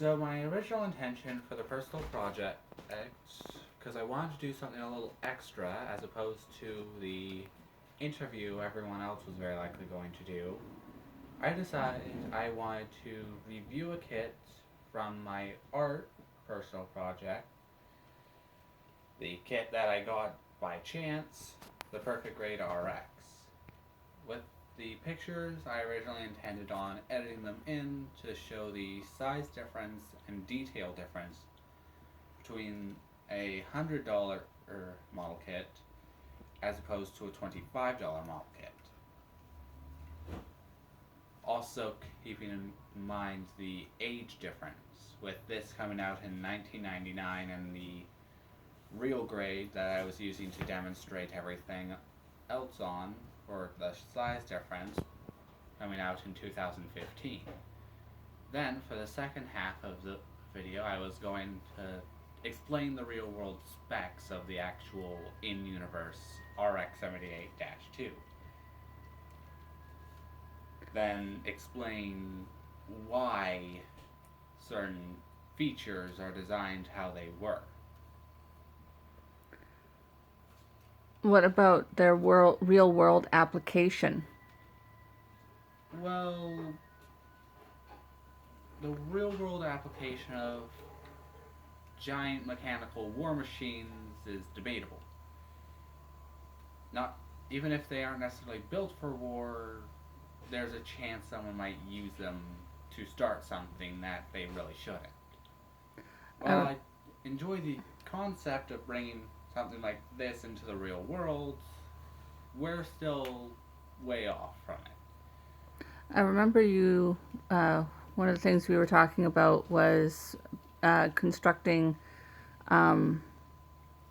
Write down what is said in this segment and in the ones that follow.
So my original intention for the personal project, because I wanted to do something a little extra as opposed to the interview everyone else was very likely going to do, I decided I wanted to review a kit from my art personal project, the kit that I got by chance, the Perfect Grade RX. With the pictures, I originally intended on editing them in to show the size difference and detail difference between a $100 model kit as opposed to a $25 model kit. Also keeping in mind the age difference, with this coming out in 1999 and the real grade that I was using to demonstrate everything else on for the size difference coming out in 2015. Then, for the second half of the video, I was going to explain the real world specs of the actual in-universe RX-78-2. Then explain why certain features are designed how they were. What about their real world application? Well, the real world application of giant mechanical war machines is debatable. Not even if they aren't necessarily built for war, there's a chance someone might use them to start something that they really shouldn't. While I enjoy the concept of bringing something like this into the real world, we're still way off from it. I remember you, one of the things we were talking about was constructing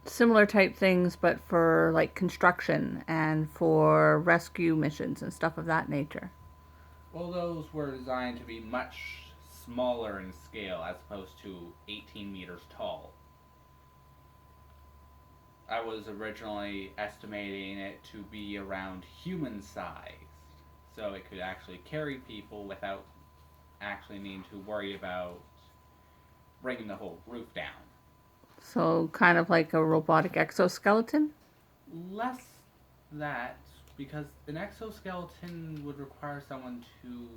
similar type things, but for like construction and for rescue missions and stuff of that nature. Well, those were designed to be much smaller in scale as opposed to 18 meters tall. I was originally estimating it to be around human sized, so it could actually carry people without actually needing to worry about bringing the whole roof down. So kind of like a robotic exoskeleton? Less that, because an exoskeleton would require someone to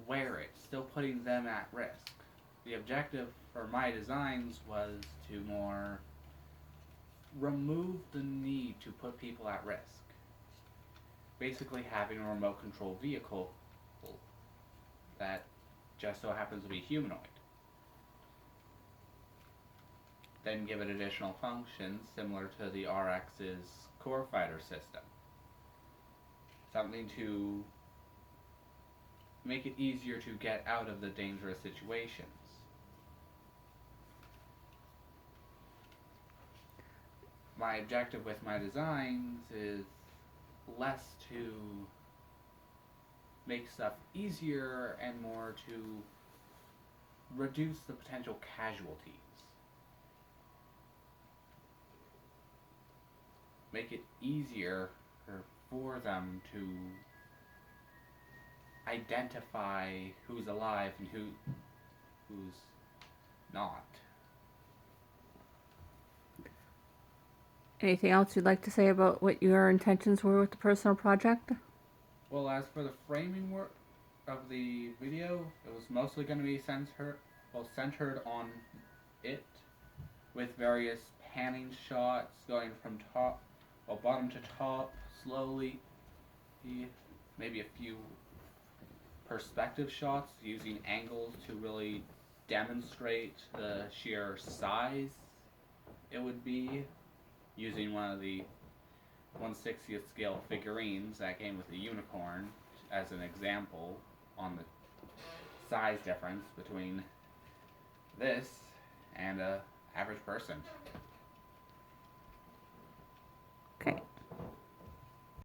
wear it, still putting them at risk. The objective for my designs was to more remove the need to put people at risk. Basically having a remote control vehicle that just so happens to be humanoid. Then give it additional functions similar to the RX's core fighter system. Something to make it easier to get out of the dangerous situations. My objective with my designs is less to make stuff easier and more to reduce the potential casualties. Make it easier for them to identify who's alive and who's not. Anything else you'd like to say about what your intentions were with the personal project? Well, as for the framing work of the video, it was mostly going to be centered on it, with various panning shots going from bottom to top, slowly. Maybe a few perspective shots using angles to really demonstrate the sheer size it would be, using one of the 1/60th scale figurines that came with the unicorn as an example on the size difference between this and a average person.